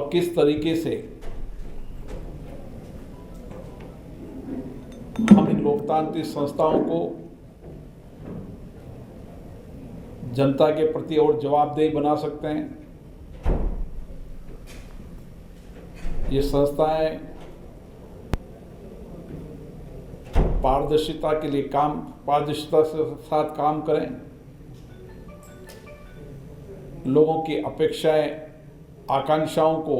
और किस तरीके से हम इन लोकतांत्रिक संस्थाओं को जनता के प्रति और जवाबदेही बना सकते हैं। ये संस्थाएं पारदर्शिता के साथ काम करें, लोगों की अपेक्षाएं, आकांक्षाओं को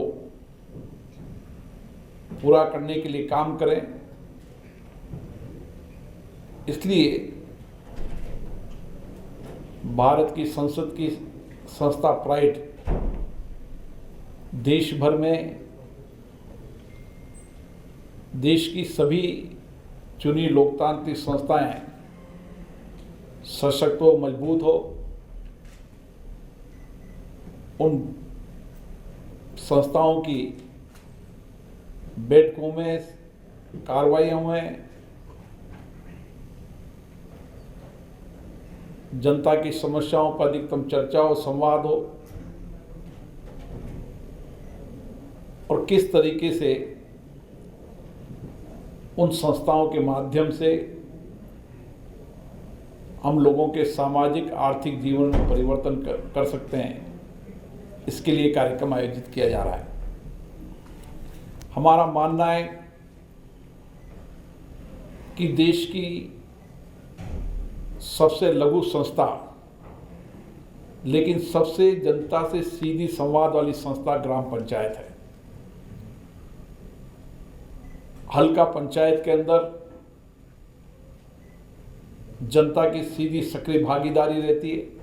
पूरा करने के लिए काम करें। इसलिए भारत की संसद की संस्था प्राइड देश भर में देश की सभी चुनी लोकतांत्रिक संस्थाएं सशक्त हो, मजबूत हो, उन संस्थाओं की बैठकों में, कार्रवाइयों में जनता की समस्याओं पर अधिकतम चर्चा हो, संवाद हो और किस तरीके से उन संस्थाओं के माध्यम से हम लोगों के सामाजिक आर्थिक जीवन में परिवर्तन कर सकते हैं, इसके लिए कार्यक्रम आयोजित किया जा रहा है। हमारा मानना है कि देश की सबसे लघु संस्था लेकिन सबसे जनता से सीधी संवाद वाली संस्था ग्राम पंचायत है। हल्का पंचायत के अंदर जनता की सीधी सक्रिय भागीदारी रहती है।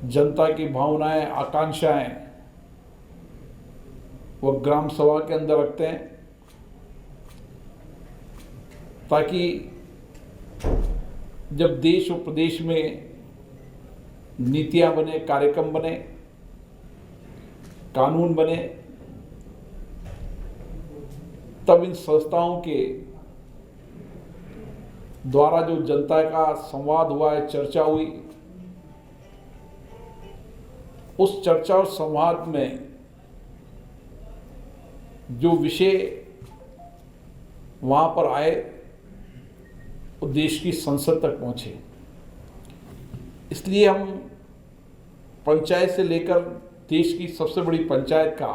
जनता की भावनाएं, आकांक्षाएं वो ग्राम सभा के अंदर रखते हैं ताकि जब देश और प्रदेश में नीतियां बने, कार्यक्रम बने, कानून बने, तब इन संस्थाओं के द्वारा जो जनता का संवाद हुआ है, चर्चा हुई, उस चर्चा और संवाद में जो विषय वहां पर आए वो देश की संसद तक पहुंचे। इसलिए हम पंचायत से लेकर देश की सबसे बड़ी पंचायत का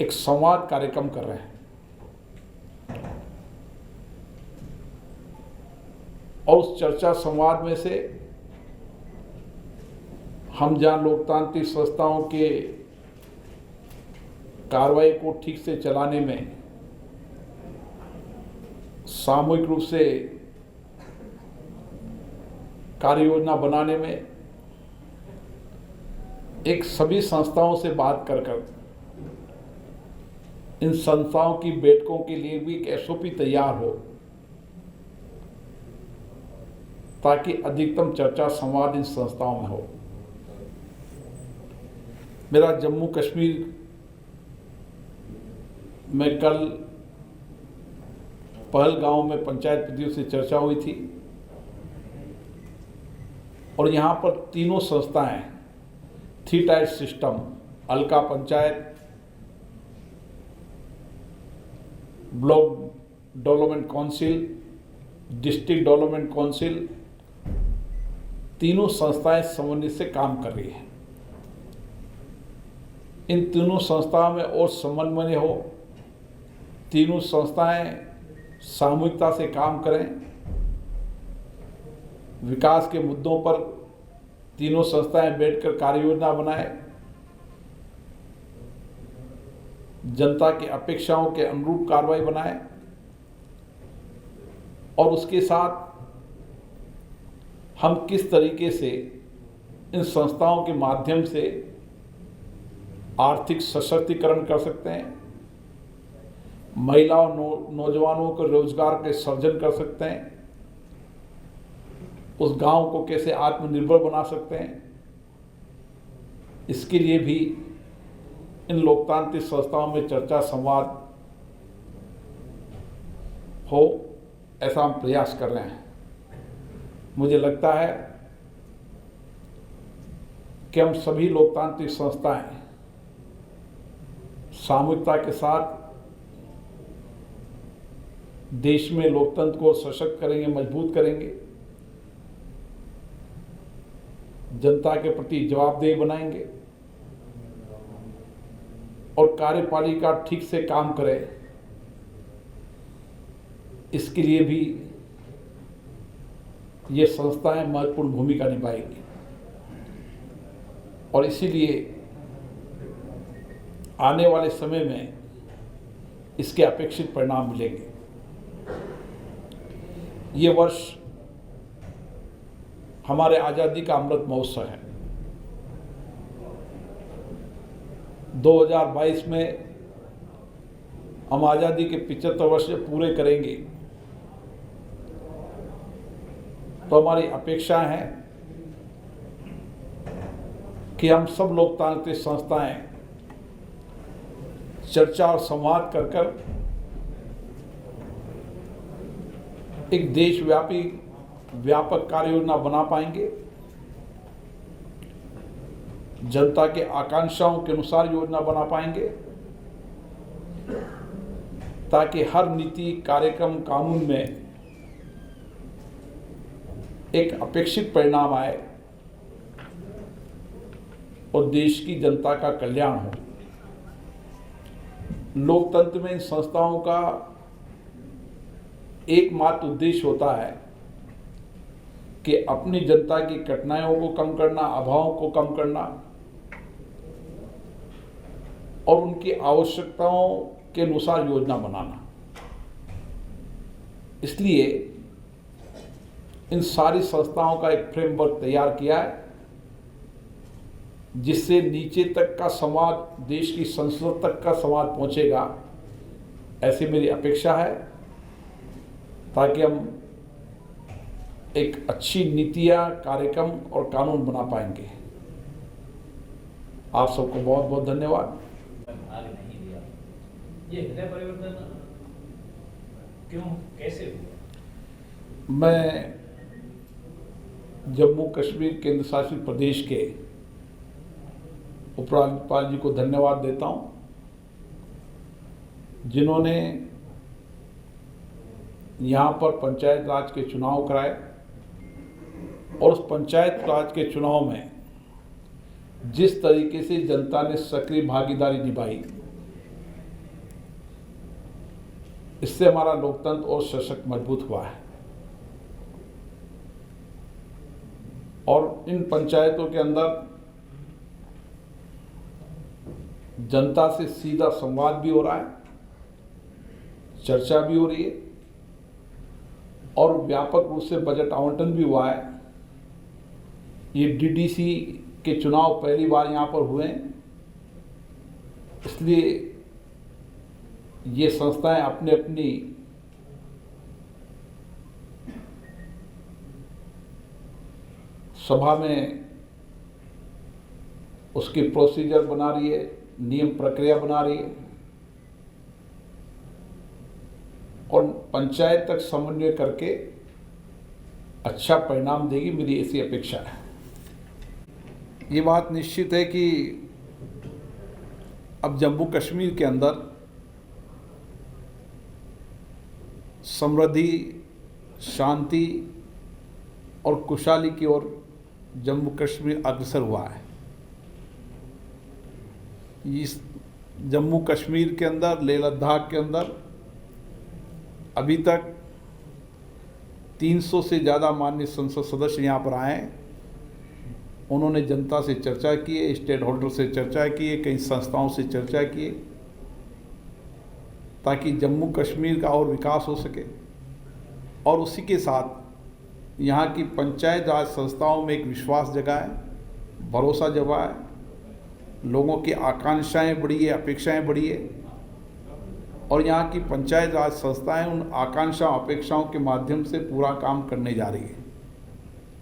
एक संवाद कार्यक्रम कर रहे हैं और उस चर्चा संवाद में से हम जहां लोकतांत्रिक संस्थाओं के कार्रवाई को ठीक से चलाने में, सामूहिक रूप से कार्य योजना बनाने में, एक सभी संस्थाओं से बात कर इन संस्थाओं की बैठकों के लिए भी एक एसओपी तैयार हो ताकि अधिकतम चर्चा संवाद इन संस्थाओं में हो। मेरा जम्मू कश्मीर में कल पहलगांव में पंचायत प्रतिनिधियों से चर्चा हुई थी और यहाँ पर तीनों संस्थाएं, 3 टायर सिस्टम, हल्का panchayat, block development council, district development council, तीनों संस्थाएं समन्वय से काम कर रही हैं। इन तीनों संस्थाओं में और समन्वय हो, तीनों संस्थाएं सामूहिकता से काम करें, विकास के मुद्दों पर तीनों संस्थाएं बैठकर कार्य योजना बनाएं, जनता की अपेक्षाओं के अनुरूप कार्रवाई बनाएं और उसके साथ हम किस तरीके से इन संस्थाओं के माध्यम से आर्थिक सशक्तिकरण कर सकते हैं, महिलाओं नौजवानों को रोजगार के सर्जन कर सकते हैं, उस गांव को कैसे आत्मनिर्भर बना सकते हैं, इसके लिए भी इन लोकतांत्रिक संस्थाओं में चर्चा संवाद हो, ऐसा हम प्रयास कर रहे हैं। मुझे लगता है कि हम सभी लोकतांत्रिक संस्थाएं सामूहिकता के साथ देश में लोकतंत्र को सशक्त करेंगे, मजबूत करेंगे, जनता के प्रति जवाबदेह बनाएंगे और कार्यपालिका ठीक से काम करे, इसके लिए भी ये संस्थाएं महत्वपूर्ण भूमिका निभाएंगी। और इसीलिए आने वाले समय में इसके अपेक्षित परिणाम मिलेंगे। ये वर्ष हमारे आज़ादी का अमृत महोत्सव है। 2022 में हम आज़ादी के 75 वर्ष पूरे करेंगे, तो हमारी अपेक्षाएं हैं कि हम सब लोकतांत्रिक संस्थाएं चर्चा और संवाद कर कर एक देशव्यापी व्यापक कार्य योजना बना पाएंगे, जनता के आकांक्षाओं के अनुसार योजना बना पाएंगे, ताकि हर नीति, कार्यक्रम, कानून में एक अपेक्षित परिणाम आए और देश की जनता का कल्याण हो। लोकतंत्र में इन संस्थाओं का एकमात्र उद्देश्य होता है कि अपनी जनता की कठिनाइयों को कम करना, अभावों को कम करना और उनकी आवश्यकताओं के अनुसार योजना बनाना। इसलिए इन सारी संस्थाओं का एक फ्रेमवर्क तैयार किया है, जिससे नीचे तक का संवाद, देश की संसद तक का संवाद पहुंचेगा, ऐसी मेरी अपेक्षा है, ताकि हम एक अच्छी नीतियां, कार्यक्रम और कानून बना पाएंगे। आप सबको बहुत बहुत धन्यवाद। ये हृदय परिवर्तन क्यों, कैसे हुआ? मैं जम्मू कश्मीर केंद्र शासित प्रदेश के उपराज्यपाल जी को धन्यवाद देता हूं, जिन्होंने यहाँ पर पंचायत राज के चुनाव कराए और उस पंचायत राज के चुनाव में जिस तरीके से जनता ने सक्रिय भागीदारी निभाई, इससे हमारा लोकतंत्र और सशक्त मजबूत हुआ है। और इन पंचायतों के अंदर जनता से सीधा संवाद भी हो रहा है, चर्चा भी हो रही है और व्यापक रूप से बजट आवंटन भी हुआ है। ये डीडीसी के चुनाव पहली बार यहाँ पर हुए हैं, इसलिए ये संस्थाएं अपने अपनी सभा में उसकी प्रोसीजर बना रही है, नियम प्रक्रिया बना रही है और पंचायत तक समन्वय करके अच्छा परिणाम देगी, मेरी ऐसी अपेक्षा है। ये बात निश्चित है कि अब जम्मू कश्मीर के अंदर समृद्धि, शांति और खुशहाली की ओर जम्मू कश्मीर अग्रसर हुआ है। इस जम्मू कश्मीर के अंदर, लेह लद्दाख के अंदर अभी तक 300 से ज़्यादा माननीय संसद सदस्य यहाँ पर आए हैं। उन्होंने जनता से चर्चा की है, स्टेक होल्डर से चर्चा की है, कई संस्थाओं से चर्चा की है, ताकि जम्मू कश्मीर का और विकास हो सके। और उसी के साथ यहाँ की पंचायत राज संस्थाओं में एक विश्वास जगा है, भरोसा जगा है, लोगों की आकांक्षाएं बढ़ी है, अपेक्षाएं बढ़ी है और यहाँ की पंचायत राज संस्थाएं उन आकांक्षा, अपेक्षाओं के माध्यम से पूरा काम करने जा रही है।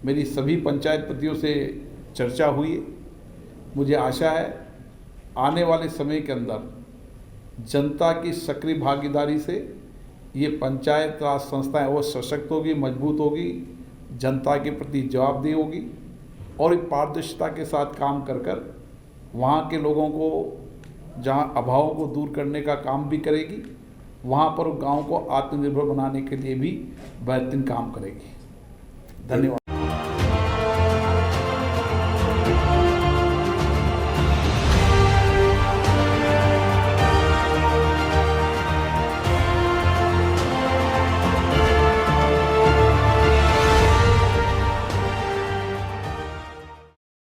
मेरी सभी पंचायत प्रतिनिधियों से चर्चा हुई है। मुझे आशा है आने वाले समय के अंदर जनता की सक्रिय भागीदारी से ये पंचायत राज संस्थाएं और सशक्त होगी, मजबूत होगी, जनता के प्रति जवाबदेह होगी और एक पारदर्शिता के साथ काम कर कर वहाँ के लोगों को जहाँ अभावों को दूर करने का काम भी करेगी, वहाँ पर गांव को आत्मनिर्भर बनाने के लिए भी बेहतरीन काम करेगी। धन्यवाद।